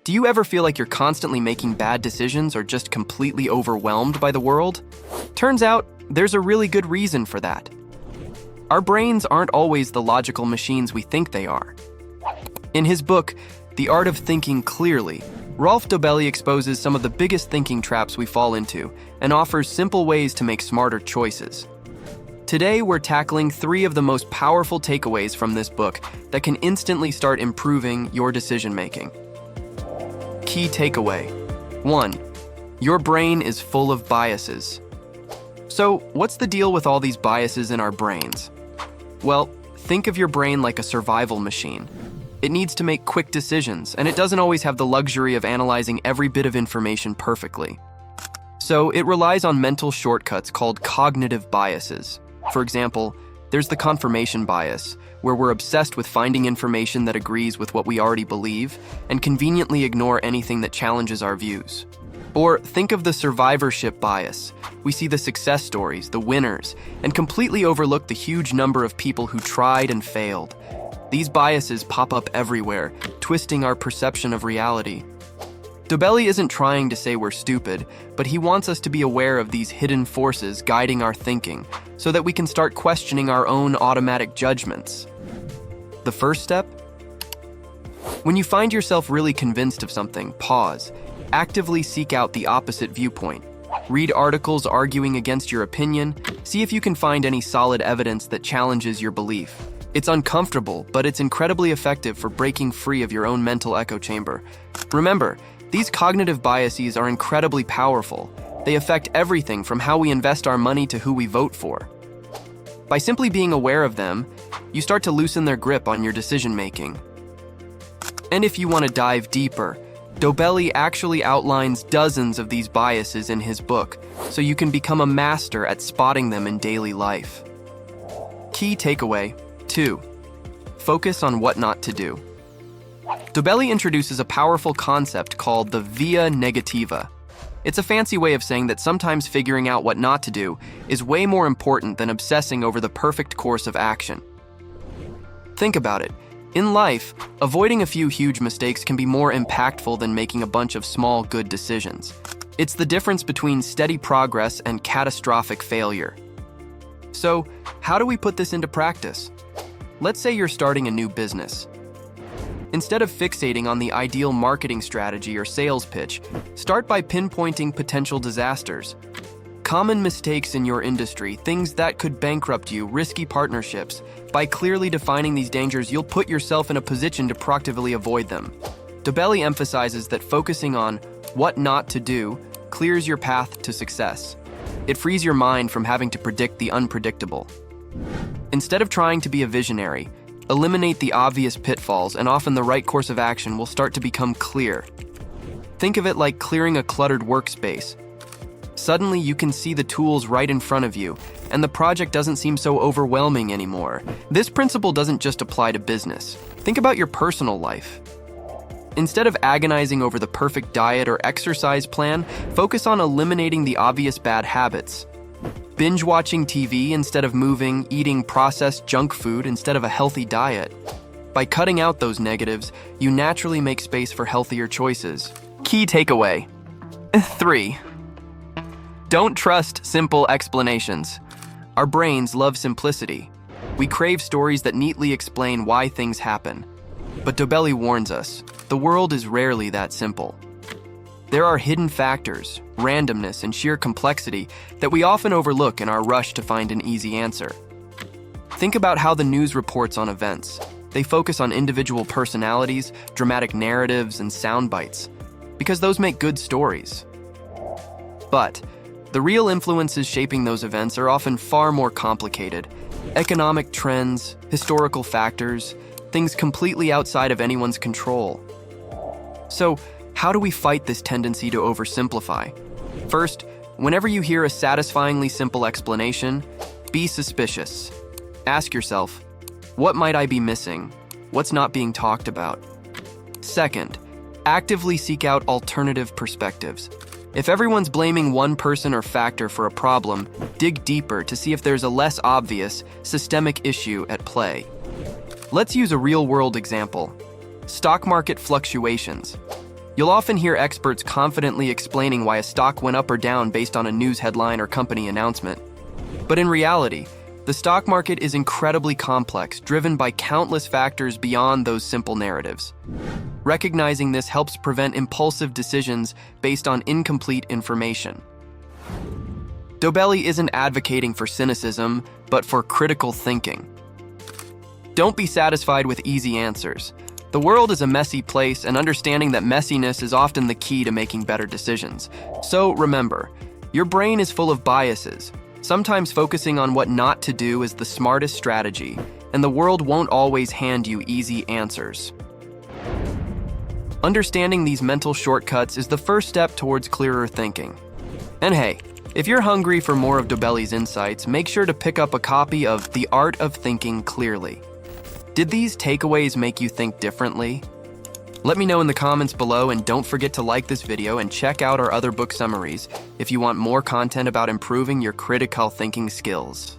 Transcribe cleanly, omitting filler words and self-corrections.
Do you ever feel like you're constantly making bad decisions or just completely overwhelmed by the world? Turns out, there's a really good reason for that. Our brains aren't always the logical machines we think they are. In his book, The Art of Thinking Clearly, Rolf Dobelli exposes some of the biggest thinking traps we fall into and offers simple ways to make smarter choices. Today, we're tackling 3 of the most powerful takeaways from this book that can instantly start improving your decision-making. Key takeaway. 1. Your brain is full of biases. So, what's the deal with all these biases in our brains? Well, think of your brain like a survival machine. It needs to make quick decisions, and it doesn't always have the luxury of analyzing every bit of information perfectly. So, it relies on mental shortcuts called cognitive biases. For example, there's the confirmation bias, where we're obsessed with finding information that agrees with what we already believe and conveniently ignore anything that challenges our views. Or think of the survivorship bias. We see the success stories, the winners, and completely overlook the huge number of people who tried and failed. These biases pop up everywhere, twisting our perception of reality. Dobelli isn't trying to say we're stupid, but he wants us to be aware of these hidden forces guiding our thinking so that we can start questioning our own automatic judgments. The first step? When you find yourself really convinced of something, pause. Actively seek out the opposite viewpoint. Read articles arguing against your opinion. See if you can find any solid evidence that challenges your belief. It's uncomfortable, but it's incredibly effective for breaking free of your own mental echo chamber. Remember, these cognitive biases are incredibly powerful. They affect everything from how we invest our money to who we vote for. By simply being aware of them, you start to loosen their grip on your decision-making. And if you want to dive deeper, Dobelli actually outlines dozens of these biases in his book, so you can become a master at spotting them in daily life. Key takeaway. 2. Focus on what not to do. Dobelli introduces a powerful concept called the via negativa. It's a fancy way of saying that sometimes figuring out what not to do is way more important than obsessing over the perfect course of action. Think about it. In life, avoiding a few huge mistakes can be more impactful than making a bunch of small, good decisions. It's the difference between steady progress and catastrophic failure. So, how do we put this into practice? Let's say you're starting a new business. Instead of fixating on the ideal marketing strategy or sales pitch, start by pinpointing potential disasters. Common mistakes in your industry, things that could bankrupt you, risky partnerships. By clearly defining these dangers, you'll put yourself in a position to proactively avoid them. Dobelli emphasizes that focusing on what not to do clears your path to success. It frees your mind from having to predict the unpredictable. Instead of trying to be a visionary, eliminate the obvious pitfalls, and often the right course of action will start to become clear. Think of it like clearing a cluttered workspace. Suddenly, you can see the tools right in front of you, and the project doesn't seem so overwhelming anymore. This principle doesn't just apply to business. Think about your personal life. Instead of agonizing over the perfect diet or exercise plan, focus on eliminating the obvious bad habits. Binge watching TV instead of moving, eating processed junk food instead of a healthy diet. By cutting out those negatives, you naturally make space for healthier choices. Key takeaway. 3. Don't trust simple explanations. Our brains love simplicity. We crave stories that neatly explain why things happen. But Dobelli warns us, the world is rarely that simple. There are hidden factors, randomness, and sheer complexity that we often overlook in our rush to find an easy answer. Think about how the news reports on events. They focus on individual personalities, dramatic narratives, and sound bites, because those make good stories. But the real influences shaping those events are often far more complicated. Economic trends, historical factors, things completely outside of anyone's control. So, how do we fight this tendency to oversimplify? First, whenever you hear a satisfyingly simple explanation, be suspicious. Ask yourself, what might I be missing? What's not being talked about? Second, actively seek out alternative perspectives. If everyone's blaming one person or factor for a problem, dig deeper to see if there's a less obvious, systemic issue at play. Let's use a real-world example. Stock market fluctuations. You'll often hear experts confidently explaining why a stock went up or down based on a news headline or company announcement. But in reality, the stock market is incredibly complex, driven by countless factors beyond those simple narratives. Recognizing this helps prevent impulsive decisions based on incomplete information. Dobelli isn't advocating for cynicism, but for critical thinking. Don't be satisfied with easy answers. The world is a messy place, and understanding that messiness is often the key to making better decisions. So remember, your brain is full of biases. Sometimes focusing on what not to do is the smartest strategy, and the world won't always hand you easy answers. Understanding these mental shortcuts is the first step towards clearer thinking. And hey, if you're hungry for more of Dobelli's insights, make sure to pick up a copy of The Art of Thinking Clearly. Did these takeaways make you think differently? Let me know in the comments below, and don't forget to like this video and check out our other book summaries if you want more content about improving your critical thinking skills.